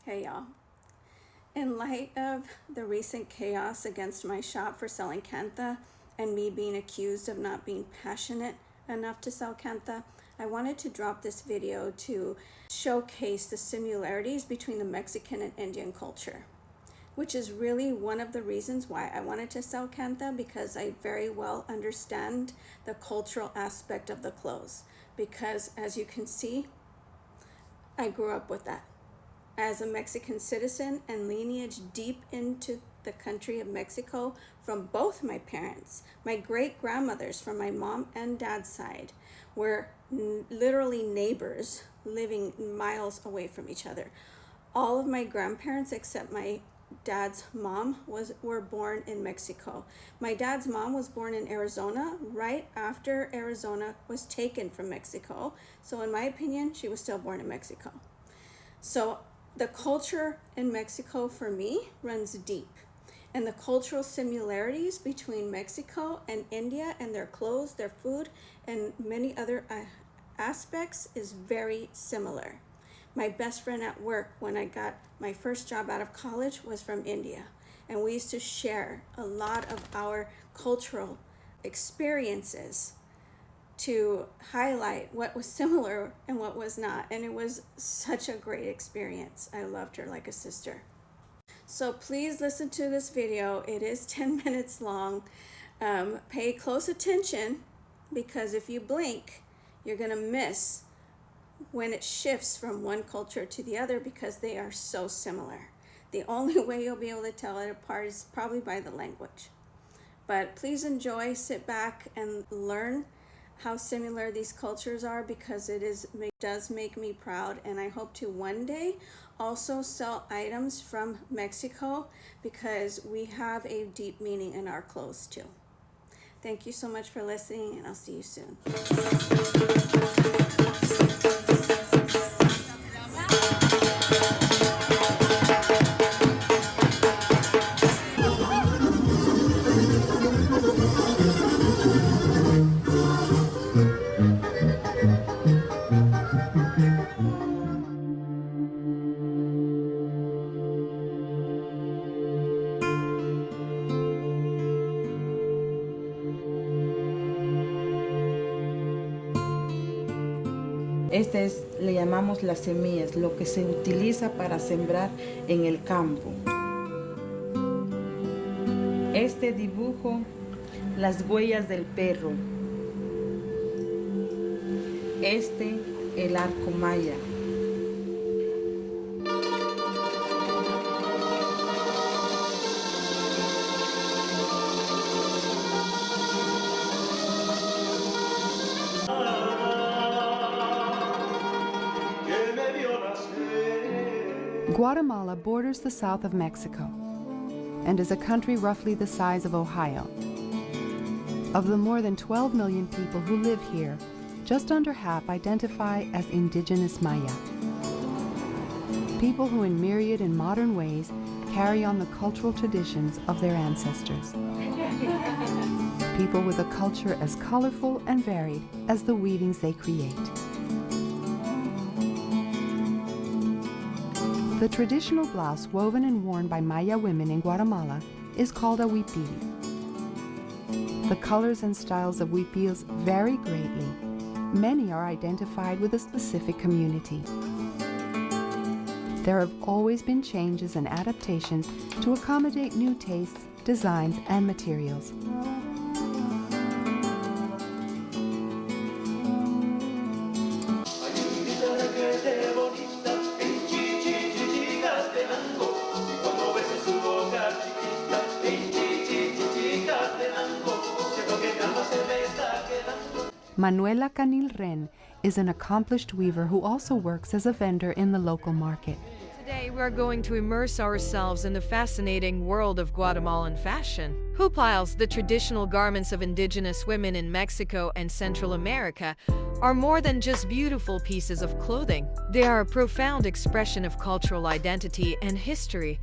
Hey y'all. In light of the recent chaos against my shop for selling Kantha and me being accused of not being passionate enough to sell Kantha, I wanted to drop this video to showcase the similarities between the Mexican and Indian culture, which is really one of the reasons why I wanted to sell Kantha, because I very well understand the cultural aspect of the clothes. Because as you can see, I grew up with that. As a Mexican citizen and lineage deep into the country of Mexico from both my parents, my great-grandmothers from my mom and dad's side were literally neighbors living miles away from each other. All of my grandparents except my dad's mom were born in Mexico. My dad's mom was born in Arizona right after Arizona was taken from Mexico. So in my opinion, she was still born in Mexico. So the culture in Mexico for me runs deep, and the cultural similarities between Mexico and India and their clothes, their food, and many other aspects is very similar. My best friend at work when I got my first job out of college was from India, and we used to share a lot of our cultural experiences to highlight what was similar and what was not, and it was such a great experience. I loved her like a sister. So please listen to this video. It is 10 minutes long. Pay close attention, because if you blink, you're gonna miss when it shifts from one culture to the other, because they are so similar. The only way you'll be able to tell it apart is probably by the language. But please enjoy, sit back and learn how similar these cultures are, because it does make me proud, and I hope to one day also sell items from Mexico, because we have a deep meaning in our clothes too. Thank you so much for listening, and I'll see you soon. Le llamamos las semillas, lo que se utiliza para sembrar en el campo. Este dibujo, las huellas del perro. Este, el arco maya. Guatemala borders the south of Mexico and is a country roughly the size of Ohio. Of the more than 12 million people who live here, just under half identify as indigenous Maya. People who in myriad and modern ways carry on the cultural traditions of their ancestors. People with a culture as colorful and varied as the weavings they create. The traditional blouse woven and worn by Maya women in Guatemala is called a huipil. The colors and styles of huipils vary greatly. Many are identified with a specific community. There have always been changes and adaptations to accommodate new tastes, designs, and materials. Manuela Canil Ren is an accomplished weaver who also works as a vendor in the local market. Today we're going to immerse ourselves in the fascinating world of Guatemalan fashion. Huipiles, the traditional garments of indigenous women in Mexico and Central America, are more than just beautiful pieces of clothing. They are a profound expression of cultural identity and history.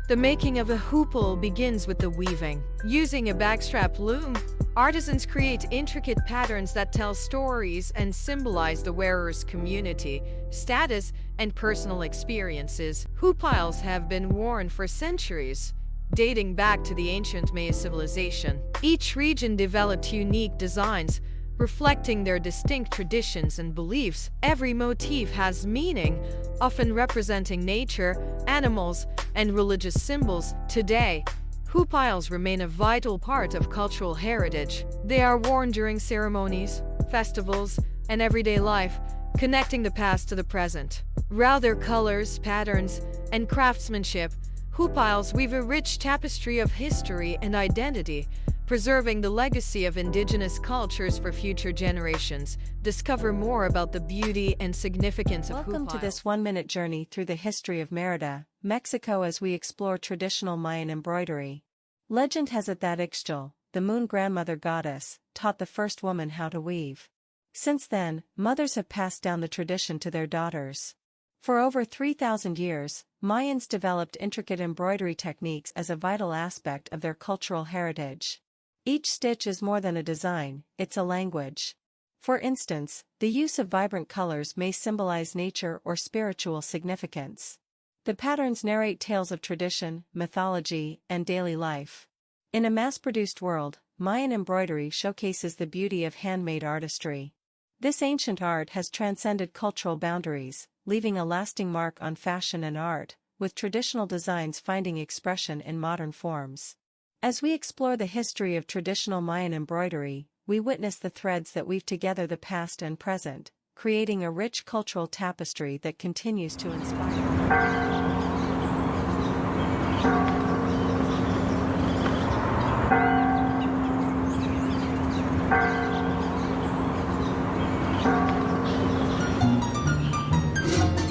The making of a huipil begins with the weaving. Using a backstrap loom, artisans create intricate patterns that tell stories and symbolize the wearer's community, status, and personal experiences, huipiles have been worn for centuries, dating back to the ancient Maya civilization. Each region developed unique designs, reflecting their distinct traditions and beliefs. Every motif has meaning, often representing nature, animals, and religious symbols. Today, huipiles remain a vital part of cultural heritage. They are worn during ceremonies, festivals, and everyday life, connecting the past to the present. Through their colors, patterns, and craftsmanship, huipiles weave a rich tapestry of history and identity, preserving the legacy of indigenous cultures for future generations. Discover more about the beauty and significance of huipiles. Welcome to this one-minute journey through the history of Mérida, Mexico, as we explore traditional Mayan embroidery. Legend has it that Ixchel, the moon grandmother goddess, taught the first woman how to weave. Since then, mothers have passed down the tradition to their daughters. For over 3,000 years, Mayans developed intricate embroidery techniques as a vital aspect of their cultural heritage. Each stitch is more than a design, it's a language. For instance, the use of vibrant colors may symbolize nature or spiritual significance. The patterns narrate tales of tradition, mythology, and daily life. In a mass-produced world, Mayan embroidery showcases the beauty of handmade artistry. This ancient art has transcended cultural boundaries, leaving a lasting mark on fashion and art, with traditional designs finding expression in modern forms. As we explore the history of traditional Mayan embroidery, we witness the threads that weave together the past and present, creating a rich cultural tapestry that continues to inspire.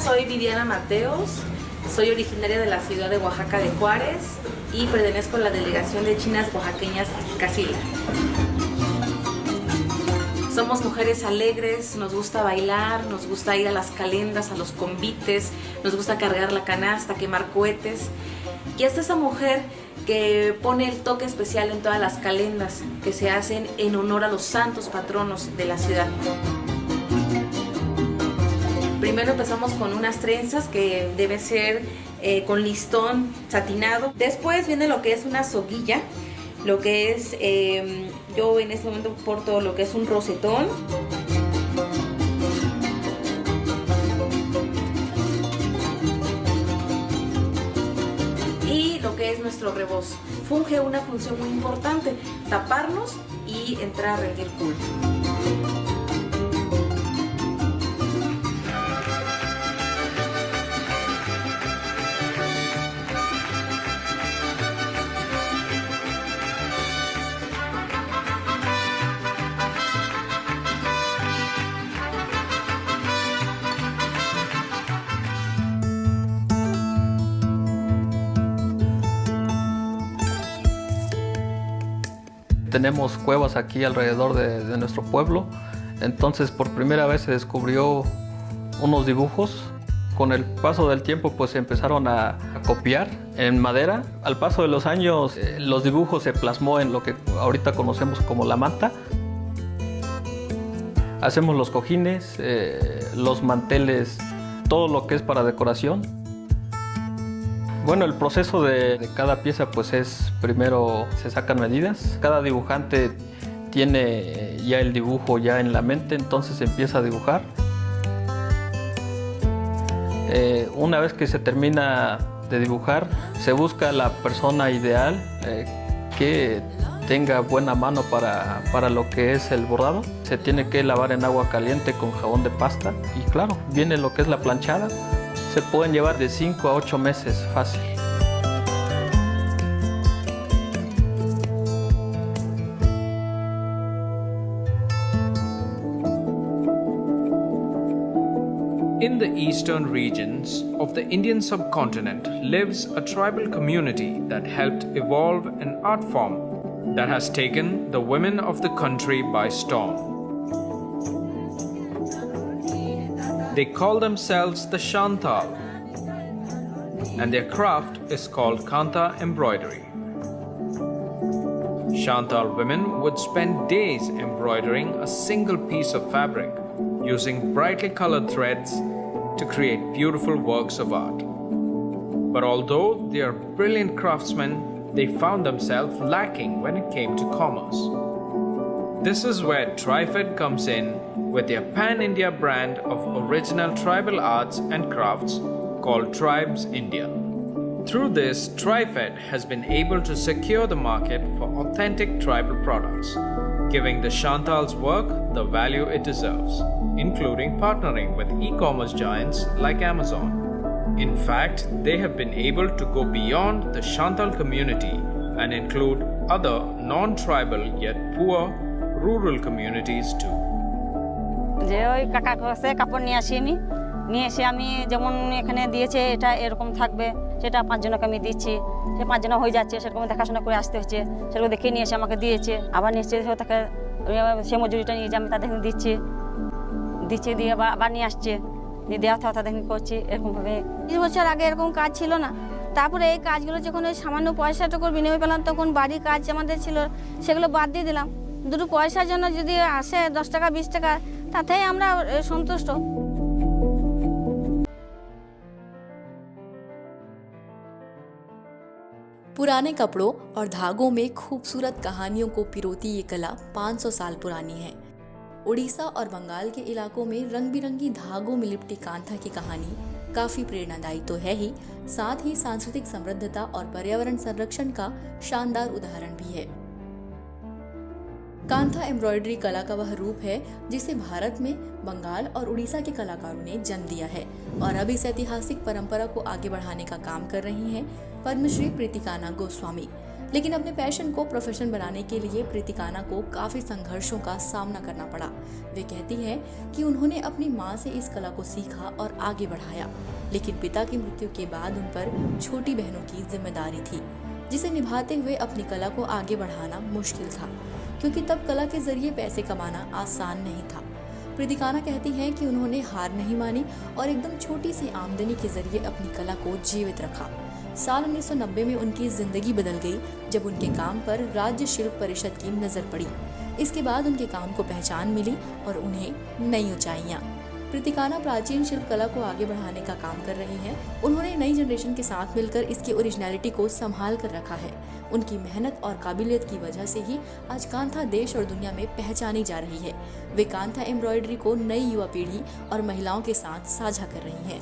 Soy Viviana Mateos, soy originaria de la ciudad de Oaxaca de Juárez y pertenezco a la delegación de chinas oaxaqueñas Casila. Somos mujeres alegres, nos gusta bailar, nos gusta ir a las calendas, a los convites, nos gusta cargar la canasta, quemar cohetes. Y hasta esa mujer que pone el toque especial en todas las calendas que se hacen en honor a los santos patronos de la ciudad. Primero empezamos con unas trenzas que debe ser con listón satinado. Después viene lo que es una soguilla, lo que es, yo en este momento porto lo que es un rosetón. Y lo que es nuestro rebozo. Funge una función muy importante, taparnos y entrar a rendir culto. Tenemos cuevas aquí alrededor de nuestro pueblo, entonces por primera vez se descubrió unos dibujos. Con el paso del tiempo pues se empezaron a copiar en madera. Al paso de los años los dibujos se plasmó en lo que ahorita conocemos como la manta. Hacemos los cojines, los manteles, todo lo que es para decoración. Bueno, el proceso de cada pieza pues es, primero se sacan medidas. Cada dibujante tiene ya el dibujo ya en la mente, entonces empieza a dibujar. Una vez que se termina de dibujar, se busca la persona ideal que tenga buena mano para lo que es el bordado. Se tiene que lavar en agua caliente con jabón de pasta y claro, viene lo que es la planchada. Se pueden llevar de 5 a 8 meses fácil. In the eastern regions of the Indian subcontinent lives a tribal community that helped evolve an art form that has taken the women of the country by storm. They call themselves the Shantal, and their craft is called Kantha embroidery. Shantal women would spend days embroidering a single piece of fabric using brightly colored threads to create beautiful works of art. But although they are brilliant craftsmen, they found themselves lacking when it came to commerce. This is where TriFed comes in with their pan-India brand of original tribal arts and crafts called Tribes India. Through this, TriFed has been able to secure the market for authentic tribal products, giving the Chantal's work the value it deserves, including partnering with e-commerce giants like Amazon. In fact, they have been able to go beyond the Chantal community and include other non-tribal yet poor rural communities too. যে ওই কাকার কাছে কাপড় নিয়ে আসি আমি নিয়ে এসে আমি যেমন এখানে দিয়েছে এটা এরকম থাকবে সেটা 5 জনকে আমি দিচ্ছি সে 5 জন হয়ে যাচ্ছে সেরকম দেখাশোনা করে আসতে হচ্ছে সেরকম দেখে নিয়ে এসে আমাকে দিয়েছে আবার নিয়ে এসে তাকে সে মজুরিটা নিয়ে যে আমি তাদের দিচ্ছি দিয়ে আবার নিয়ে আসছে দিয়ে দেওয়া থাওয়া তাদের করছি এরকমভাবে 20 বছর আগে এরকম কাজ ছিল না তারপরে এই কাজগুলো যখন ওই সামান্য পয়সাটুকুর বিনিময় পেলাম তখন বাড়ির কাজ আমাদের ছিল সেগুলো বাদ দিয়ে দিলাম দুটো পয়সার জন্য যদি আসে 10 টাকা 20 টাকা তাতেই আমরা সন্তুষ্ট। पुराने कपड़ों और धागों में खूबसूरत कहानियों को पिरोती ये कला 500 साल पुरानी है। उड़ीसा और बंगाल के इलाकों में रंग बिरंगी धागों में लिपटी कांथा की कहानी काफी प्रेरणादायी तो है ही, साथ ही सांस्कृतिक समृद्धता और पर्यावरण संरक्षण का शानदार उदाहरण भी है। कांथा एम्ब्रॉयडरी कला का वह रूप है जिसे भारत में बंगाल और उड़ीसा के कलाकारों ने जन्म दिया है और अब इस ऐतिहासिक परंपरा को आगे बढ़ाने का काम कर रही हैं पद्मश्री प्रीतिकाना गोस्वामी। लेकिन अपने पैशन को प्रोफेशन बनाने के लिए प्रीतिकाना को काफी संघर्षों का सामना करना पड़ा। वे कहती हैं कि उन्होंने अपनी मां से इस कला को सीखा और आगे बढ़ाया, लेकिन पिता की मृत्यु के बाद उन पर छोटी बहनों की जिम्मेदारी थी, जिसे निभाते हुए अपनी कला को आगे बढ़ाना मुश्किल था, क्योंकि तब कला के जरिए पैसे कमाना आसान नहीं था। प्रीतिकाना कहती हैं कि उन्होंने हार नहीं मानी और एकदम छोटी सी आमदनी के जरिए अपनी कला को जीवित रखा। साल 1990 में उनकी जिंदगी बदल गई जब उनके काम पर राज्य शिल्प परिषद की नजर पड़ी। इसके बाद उनके काम को पहचान मिली और उन्हें नई ऊंचाइयां। प्रीतिकाना प्राचीन शिल्प कला को आगे बढ़ाने का काम कर रही हैं। उन्होंने नई जनरेशन के साथ मिलकर इसकी ओरिजिनलिटी को संभाल कर रखा है। उनकी मेहनत और काबिलियत की वजह से ही आज कांथा देश और दुनिया में पहचानी जा रही है। वे कांथा एम्ब्रॉयडरी को नई युवा पीढ़ी और महिलाओं के साथ साझा कर रही हैं।